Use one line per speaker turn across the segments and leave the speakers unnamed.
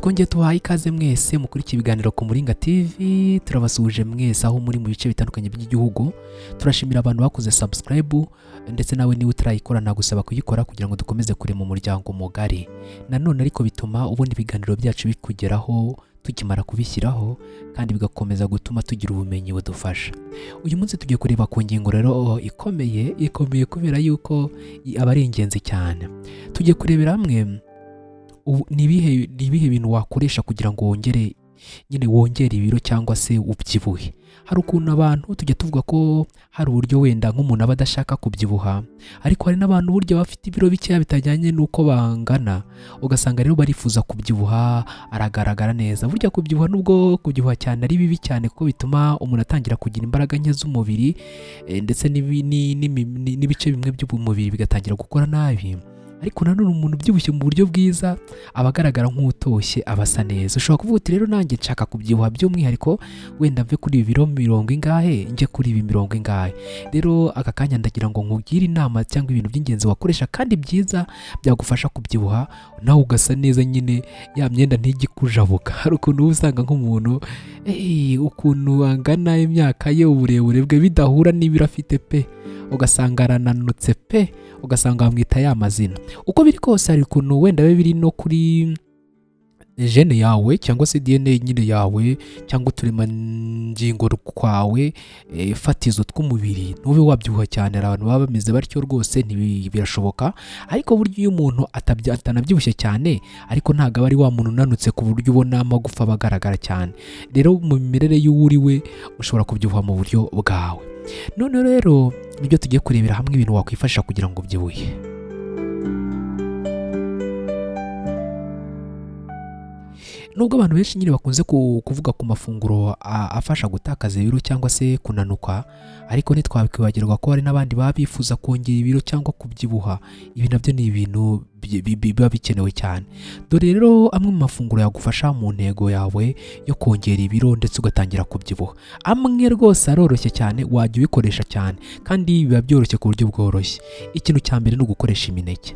twongeye tubahaye ikaze mwese mukurikiye ibiganiro ku Muringa TV. Turabasuhuje mwese aho muri mu bice bitandukanye by'igihugu. Turashimira abantu bakoze subscribe ndetse nawe niba utarayikora nagusaba kuyikora kugira ngo dukomeze kure mu muryango mugari. Nanone ariko bituma ubundi ibiganiro byacu bikugeraho tukimara kubishyiraho kandi bigakomeza gutuma tugira ubumenyi budufasha. Uyu munsi tugiye kureba ku ngingo rero ikomeye kubera yuko aba ari ingenzi cyane. Tugiye kurebera hamwe ni ibihe bintu wakoresha kugira ngo wongere ibiro cyangwa se ubyibuhe. Hari ukuntu abantu tujya tuvuga ko hari uburyo wenda nk'umuntu aba adashaka kubyibuha, ariko hari n'abantu burya bafite ibiro bikeya bitajyanye n'uko bangana, ugasanga rero barifuza kubyibuha, aragaragara neza. Burya kubyibuha nubwo kubyibuha cyane ari bibi cyane kuko bituma umuntu atangira kugira imbaraga nke z'umubiri ndetse n'ibice bimwe by'umubiri bigatangira gukora nabi. Ariko nanone umuntu ubyibushye mu buryo bwiza aba agaragara nk'utoshye, aba asa neza. Ushobora kuvuga uti rero nanjye nshaka kubyibuha by'umwihariko, wenda mve kuri ibi biro 40 njye kuri ibi 40. Rero aka kanya ndagira ngo nkugire inama cyangwa ibintu by'ingenzi wakoresha kandi byiza byagufasha kubyibuha nawe ugasa neza, nyine ya myenda ntigikujabuka. Hari ukuntu uba usanga nk'umuntu ukuntu angana, imyaka ye, uburebure bwe bidahura n'ibiro afite pe, ugasanga arananutse pe, ugasanga bamwita ya mazina. Uko biri kose hari ukuntu wenda biba biri no kuri gene yawe cyangwa se DNA nyine yawe cyangwa uturemangingo kwawe fatizo tw'umubiri. Ntube wabyibuha cyane, abantu baba bameze batyo rwose birashoboka. Ariko buryo iyo umuntu atanabyibushye cyane ariko ntabwo aba ari wa muntu unanutse ku buryo ubona amagufa aba agaragara cyane. Rero mu mimerere y'uwuriwe ushobora kubyibuha mu buryo bwawe. None rero nibyo tugiye kurebera hamwe ibintu wakwifashisha kugira ngo ubyibuhe. Nubwo abantu benshi nyine bakunze kuvuga ku mafunguro afasha gutakaza ibiro cyangwa se kunanuka, ariko ntitwakwibagirwa ko hari n'abandi baba bifuza kongera ibiro cyangwa kubyibuha. Ibi nabyo ni ibintu biba bikenewe cyane. Dore rero amwe mu mafunguro yagufasha mu ntego yawe yo kongera ibiro ndetse ugatangira kubyibuha. Amwe rwose aroroshye cyane, wajya ubikoresha cyane kandi biba byoroshye ku buryo bworoshye. Ikintu cya mbere ni ugukoresha imineke.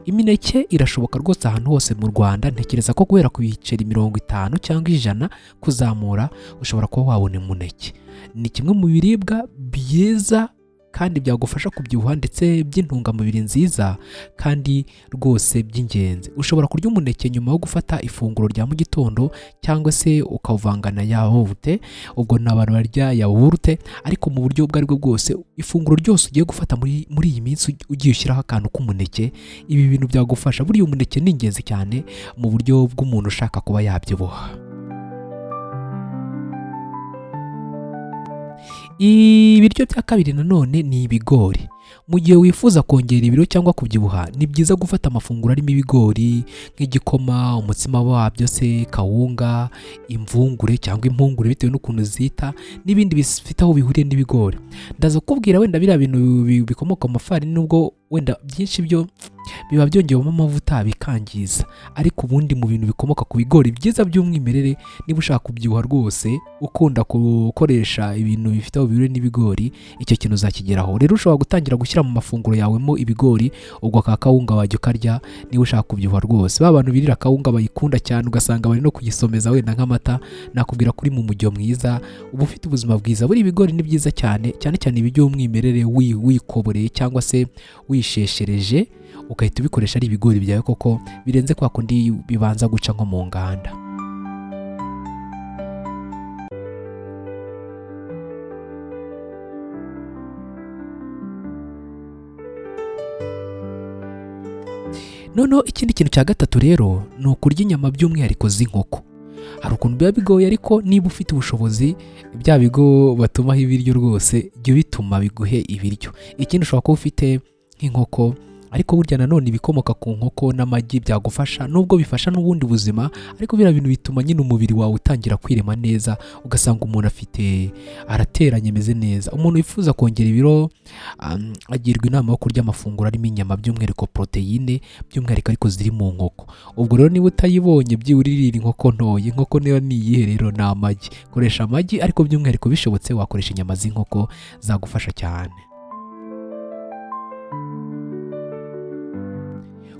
Imineke irashoboka rwose ahantu hose mu Rwanda. Ntekereza ko guhera ku biceri 50 cyangwa 100 kuzamura ushobora kuba wabona umuneke. Ni kimwe mu biribwa byiza kandi byagufasha kubyibuha ndetse by'intungamubiri nziza kandi rwose by'ingenzi. Ushobora kurya umuneke nyuma yo gufata ifunguro rya mu gitondo cyangwa se ukawuvanga na yawurute. Ubwo ni abantu barya yawurute, ariko mu buryo ubwo aribwo bwose ifunguro ryose ugiye gufata muri iyi minsi ugiye ushyiraho akantu k'umuneke. Ibi bintu byagufasha. Buriya umuneke ni ingenzi cyane mu buryo bw'umuntu ushaka kuba yabyibuha. Ibiryo bya kabiri nanone ni ibigori. Mu gihe wifuza kongera ibiro cyangwa kubyibuha, ni byiza gufata amafunguro arimo ibigori nk'igikoma, umutsima wabyo se, kawunga, imvungure cyangwa impungure bitewe n'ukuntu zita, n'ibindi bifite aho bihuriye n'ibigori. Ndaza kukubwira wenda biriya bintu bikomoka mu mafarini nubwo wenda byinshi byo biba byongewemo amavuta bikangiza, ariko ubundi mu bintu bikomoka ku bigori byiza by'umwimerere, niba ushaka kubyibuha rwose ukunda gukoresha ibintu bifite aho bihuriye n'ibigori, icyo kintu uzakigeraho. Rero ushobora gutangira gushyira mu mafunguro yawemo ibigori, ubwo ka kawunga wajya ukarya niba ushaka kubyibuha rwose. Ba bantu birira kawunga bayikunda cyane ugasanga bari no kuyisomeza wenda nk'amata, nakubwira kuri mu mujyo mwiza uba ufite ubuzima bwiza. Buri ibigori ni byiza cyane cyane ibiryo by'umwimerere wikoboreye cyangwa se wisheshereje, ugahita ubikoresha ari ibigori byawe koko birenze kwa kundi bibanza guca nko mu nganda. Noneho ikindi kintu cya gatatu rero ni ukurya inyama by'umwihariko z'inkoko. Hari ukuntu biba bigoye, ariko niba ufite ubushobozi bya bigo batumaho ibiryo rwose jya bituma biguhe ibiryo. Ikindi ushobora kuba ufite nk'inkoko, ariko burya nanone ibikomoka ku nkoko n'amagi byagufasha, nubwo bifasha n'ubundi buzima, ariko biriya bintu bituma nyine umubiri wawe utangira kwirema neza, ugasanga umuntu arateranye ameze neza. Umuntu wifuza kongera ibiro agirwa inama yo kurya amafunguro arimo inyama by'umwihariko poroteyine by'umwihariko ariko ziri mu nkoko. Ubwo rero niba utayibonye byuririra inkoko ntoya. Inkoko niyo ni iyihe rero? Ni amagi. Koresha amagi, ariko by'umwihariko bishobotse wakoresha inyama z'inkoko, zagufasha cyane.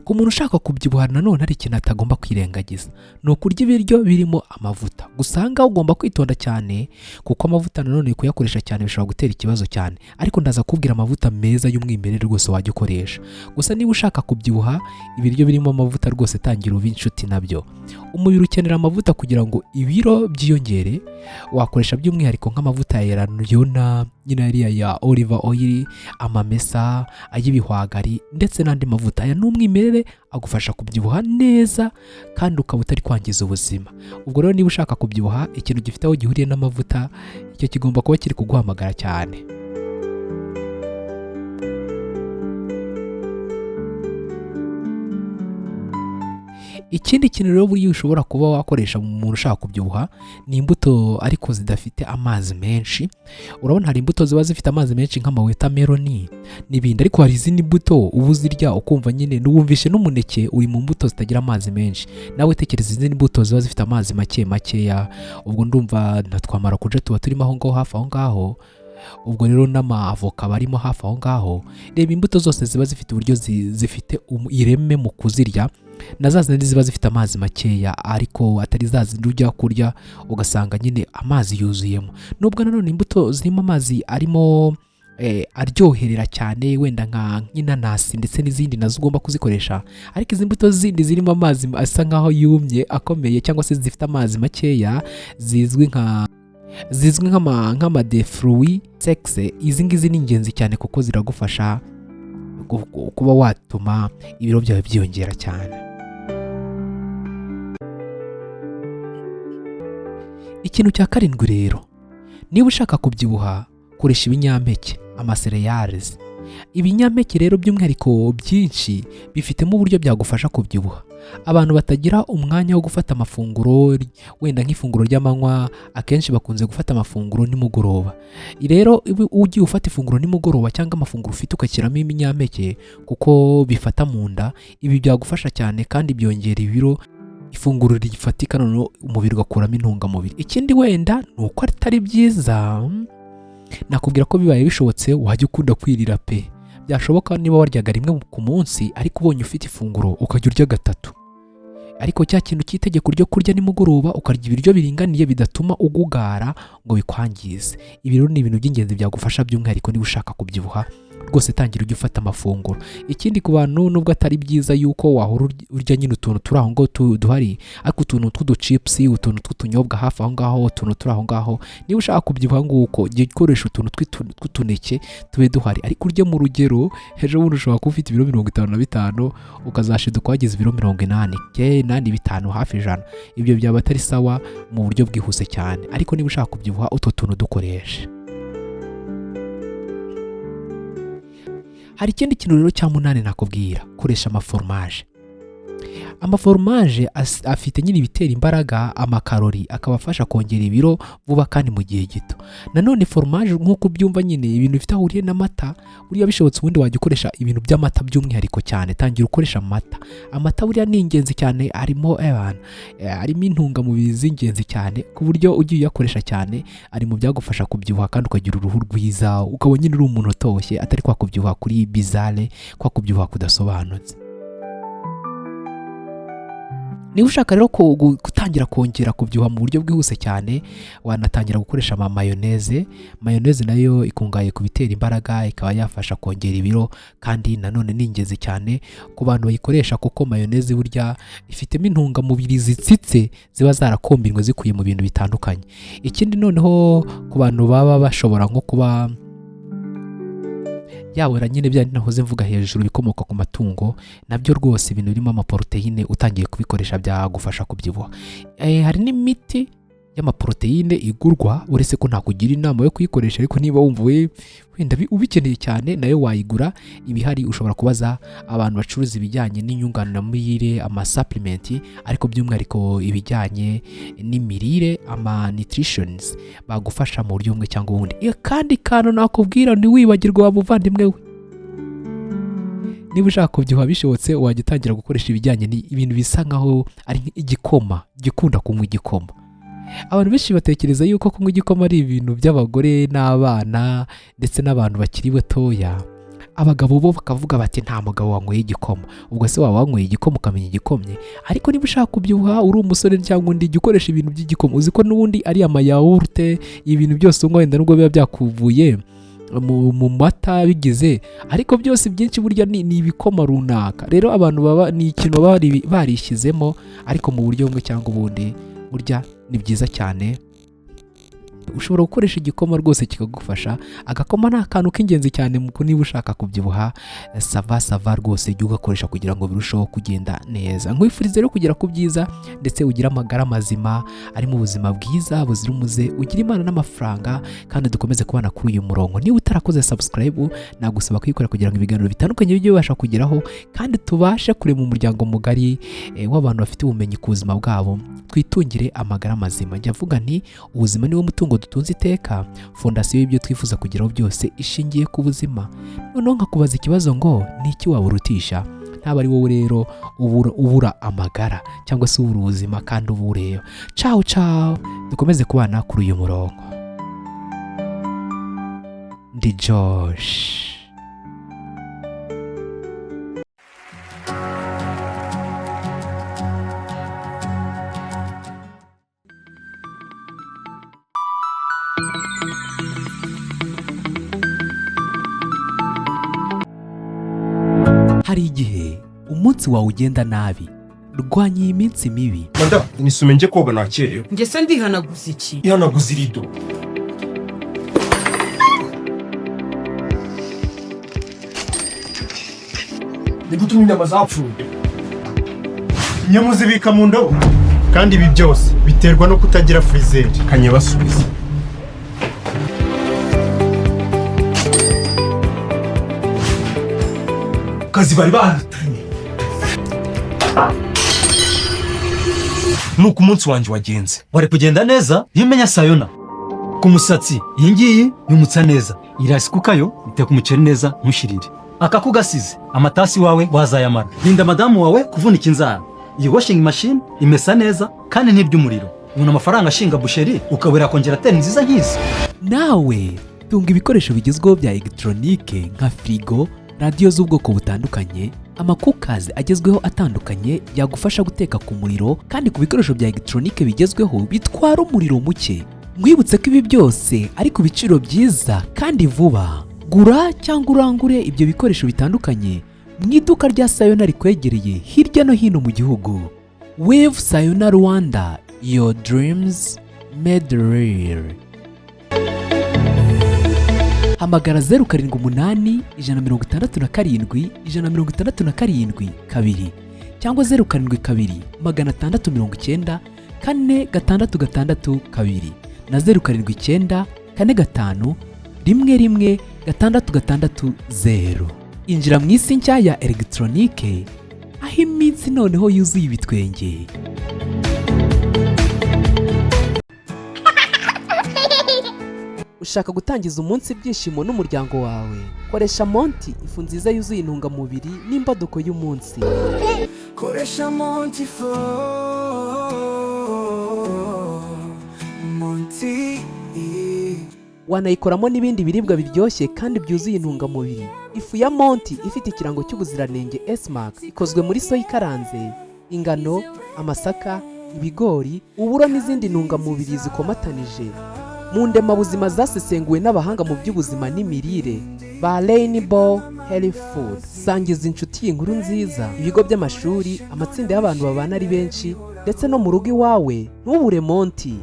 ku muntu ushaka kubyibuha nanone hari ikintu atagomba kwirengagiza, ni ukurya ibiryo birimo amavuta. Gusa aha ngaha ugomba kwitonda cyane kuko amavuta nanone kuyakoresha cyane bishobora gutera ikibazo cyane, ariko ndaza kubwira amavuta meza y'umwimerere rwose wajya ukoresha. Gusa niba ushaka kubyibuha ibiryo birimo amavuta rwose tangira ube inshuti nabyo. Umubiri ukenera amavuta kugira ngo ibiro byiyongere, wakoresha by'umwihariko nk'amavuta ya Rayona, nyine ariya ya olive oil, amamesa, ay'ibihwagari ndetse n'andi mavuta. Aya ni umwimerere agufasha kubyibuha neza kandi ukaba utari kwangiza ubuzima. Ubwo rero niba ushaka kubyibuha ikintu gifite aho gihuriye n'amavuta, icyo kigomba kuba kiri kuguhamagara cyane. Ikindi kintu rero buriya ushobora kuba wakoresha mu muntu ushaka kubyibuha ni imbuto ariko zidafite amazi menshi. Urabona hari imbuto ziba zifite amazi menshi nk'amawatermelon n'ibindi, ariko hari izindi mbuto uba uzirya ukumva nyine n'uwumvishe n'umuneke uri mu mbuto zitagira amazi menshi. Nawe tekereza izindi mbuto ziba zifite amazi makeya, ubwo ndumva na twa marakuja tuba turimo aho ngaho hafi aho ngaho, ubwo rero n'amavoka barimo hafi aho ngaho. Reba imbuto zose ziba zifite uburyo zifite ireme mu kuzirya, na za zindi ziba zifite amazi makeya ariko atari za zindi ujya kurya ugasanga nyine amazi yuzuyemo. Nubwo nanone imbuto zirimo amazi arimo aryoherera cyane, wenda nk'inanasi ndetse n'izindi nazo ugomba kuzikoresha, ariko izi mbuto zindi zirimo amazi asa nkaho yumye akomeye cyangwa se zifite amazi makeya zizwi nk'amadefruit sexe, izi ngizi ni ingenzi cyane kuko ziragufasha kuba watuma ibiro byawe byiyongera cyane. Ikintu cya karindwi rero, niba ushaka kubyibuha koresha ibinyampeke, amacereals. Ibinyampeke rero by'umwihariko byinshi bifitemo uburyo byagufasha kubyibuha. Abantu batagira umwanya wo gufata amafunguro, wenda nk'ifunguro ry'amanywa, akenshi bakunze gufata amafunguro nimugoroba. Rero ugiye ufata ifunguro nimugoroba cyangwa amafunguro ufite ugashyiramo ibinyampeke kuko bifata mu nda, ibi byagufasha cyane kandi byongera ibiro. Ifunguro rifatika noneho umubiri ugakuramo intungamubiri. Ikindi wenda ni uko atari byiza, nakubwira ko bibaye bishobotse wajya ukunda kwirira pe. Byashoboka niba waryaga rimwe ku munsi ariko ubonye ufite ifunguro ukajya urya gatatu, ariko cya kintu cy'itegeko ryo kurya nimugoroba ukarya ibiryo biringaniye bidatuma ugugara ngo bikwangize. Ibi rero ni ibintu by'ingenzi byagufasha by'umwihariko niba ushaka kubyibuha rwose tangira ujye ufata amafunguro. Ikindi ku bantu nubwo atari byiza yuko wahora urya nyine utuntu turi aho ngaho duhari, ariko utuntu tw'uduchips, utuntu tw'utunyobwa hafi aho ngaho, utuntu turi aho ngaho, niba ushaka kubyibuha nguko jya ukoresha utuntu tw'utuneke tube duhari, ariko urye mu rugero. Ejo bundi ushobora kuba ufite ibiro 55 ukazashiduka wagize ibiro 85 hafi 100. Ibyo byaba atari sawa mu buryo bwihuse cyane, ariko niba ushaka kubyibuha utwo tuntu dukoresha. Hari ikindi kintu rero cya 8 nakubwira, koresha amaforomaje. Amaforomaje afite nyine ibitera imbaraga, amakarori, akabafasha kongera ibiro vuba kandi mu gihe gito. Nanone foromaje nk'uko byumva nyine ibintu bifite ahuriye n'amata, buriya bishobotse ubundi wajya ukoresha ibintu by'amata by'umwihariko cyane. Tangira ukoresha amata. Amata buriya ni ingenzi cyane, harimo intungamubiri z'ingenzi cyane ku buryo ugiye uyakoresha cyane ari mu byagufasha kubyibuha kandi ukagira uruhu rwiza, ukaba nyine uri umuntu utoshye, atari kwa kubyibuha kuri bizarre, kwa kubyibuha kudasobanutse. Niba ushaka rero gutangira kongera kubyibuha mu buryo bwihuse cyane, wanatangira gukoresha mayoneze. Mayoneze nayo ikungahaye ku bitera imbaraga, ikaba yafasha kongera ibiro kandi nanone ni ingenzi cyane ku bantu bayikoresha kuko mayoneze burya ifitemo intungamubiri zitsitse ziba zarakombinwe zikuye mu bintu bitandukanye. Ikindi noneho ku bantu baba bashobora nko kuba yabura nyine bya nahoze mvuga hejuru bikomoka ku matungo, nabyo rwose ibintu birimo amaproteine utangiye kubikoresha byagufasha kubyibuha. Hari n'imiti y'amaproteine igurwa, uretse ko ntakugira inama yo kuyikoresha, ariko niba wumva wenda ubikeneye cyane nayo wayigura. Ibihari ushobora kubaza abantu bacuruza ibijyanye n'inyunganiramirire, ama-supplement, ariko by'umwihariko ibijyanye n'imirire, ama-nutritions, bagufasha mu buryo bumwe cyangwa ubundi. Kandi kantu nakubwira ntiwibagirwe wa muvandimwe we, niba ushaka kubyibuha bishobotse wajya utangira gukoresha ibijyanye n'ibintu bisa nkaho ari igikoma, gikunda kunywa igikoma. Abantu benshi batekereza yuko kunywa igikoma ari ibintu by'abagore n'abana ndetse n'abantu bakiri batoya, abagabo bo bakavuga bati nta mugabo wanyweye igikoma. Ubwo se waba wanyweye igikoma ukamenya igikomye? Ariko niba ushaka kubyibuha uri umusore cyangwa undi jya ukoresha ibintu by'igikoma. Uzi ko n'ubundi ari amayawurute, ibintu byose unywa wenda nubwo biba byakuvuye mu mata bigize, ariko byose byinshi burya ni ibikoma runaka. Rero abantu baba ni ikintu baba barishyizemo, ariko mu buryo bumwe cyangwa ubundi burya ni byiza cyane. Ushobora gukoresha igikoma rwose kikagufasha. Agakoma ni akantu k'ingenzi cyane niba ushaka kubyibuha. Sava rwose jya ugakoresha kugira ngo birusheho kugenda neza. Nkwifuriza rero kugera ku byiza ndetse ugire amagara mazima ari mu buzima bwiza buzira umuze, ugire imana n'amafaranga, kandi dukomeze kubana kuri uyu murongo. Niba utarakoze subscribe nagusaba kuyikora kugira ngo ibiganiro bitandukanye bijye bibasha kugeraho, kandi tubashe kurema umuryango mugari w'abantu bafite ubumenyi ku buzima bwabo, twitungire amagara mazima. Njya mvuga nti ubuzima niwo mutungo dutunze iteka. Fondasiyo y'ibyo twifuza kugeraho byose ishingiye ku buzima. Noneho nkakubaza ikibazo ngo ni iki waburutisha? Ntaba ari wowe rero ubura amagara cyangwa se ubura ubuzima kandi ubureyo. Ciao ciao, dukomeze kubana kuri uyu murongo. Ndi Josh. Hari igihe umunsi wawe ugenda nabi, rwanya iyi minsi mibi.
Manda, nisume nje koga nakerewe.
Nje se ndihanaguza iki?
Ihanaguza irido. Ni gutuma inyama zapfuye. Inyama uzibika mu ndobo.
Kandi ibi byose biterwa no kutagira freezer.
Kanye basubiza. Kazi bari bahatanye. Nuko umunsi wanjye wagenze.
Wari kugenda neza iyo umenya sayona. Ku musatsi iyi ngiyi yumutsa neza. Irasi kukayo iteka umuceri neza ntushirire. Akakugasize amatasi wawe wazayamara. Linda madamu wawe kuvunika inzara. Iyi washing machine imesa neza kandi ntiby'umuriro. Ubona amafaranga ashinga busheri ukabura kongerateri nziza nk'izi.
Nawe tunga ibikoresho bigezweho bya elegitoronike nka firigo, radiyo z'ubwoko butandukanye, amakukazi agezweho atandukanye yagufasha guteka ku muriro, kandi ku bikoresho bya elegitoronike bigezweho bitwara umuriro muke. Mwibutse ko ibi byose ari ku biciro byiza kandi vuba. Gura cyangwa urangure ibyo bikoresho bitandukanye mu iduka rya Sayona rikwegereye hirya no hino mu gihugu. Wave Sayona Rwanda, your dreams made real. Hamagara 078 167 167 2 cyangwa 072 690 466 2 na 079 45 11 660. Injira mu isi nshya ya elegitoronike, aho iminsi noneho yuzuye ibitwenge. Ushaka gutangiza umunsi ibyishimo n'umuryango wawe? Koresha Monty, ifu nziza yuzuye intungamubiri n'imbaduko y'umunsi.
Koresha Monty Monty.
Wanayikoramo n'ibindi biribwa biryoshye kandi byuzuye intungamubiri. Ifu ya Monty ifite ikirango cy'ubuziranenge S-Mark, ikozwe muri soya ikaranze, ingano, amasaka, ibigori, uburo n'izindi ntungamubiri zikomatanije mu ndemabuzima zasesenguwe n'abahanga mu by'ubuzima n'imirire ba Rainbow Health Food. Sangiza inshuti inkuru nziza, ibigo by'amashuri, amatsinda y'abantu babana ari benshi, ndetse no mu rugo iwawe. Ntubure Monty.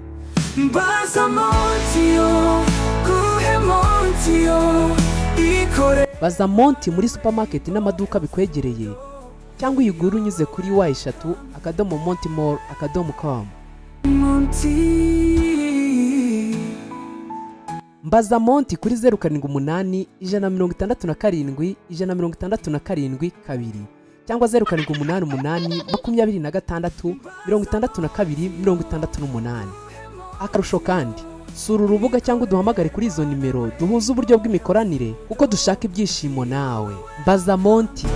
Baza Monty kuhe Monty ikore.
Baza Monty muri supermarket n'amaduka bikwegereye, cyangwa uyigura unyuze kuri wa3.montimall.com. Mbaza Monty kuri 078 167 167 2 cyangwa 0788 26 62 68. Akarusho kandi, sura urubuga cyangwa duhamagare kuri izo nimero duhuza uburyo bw'imikoranire kuko dushaka ibyishimo nawe. Mbaza Monty.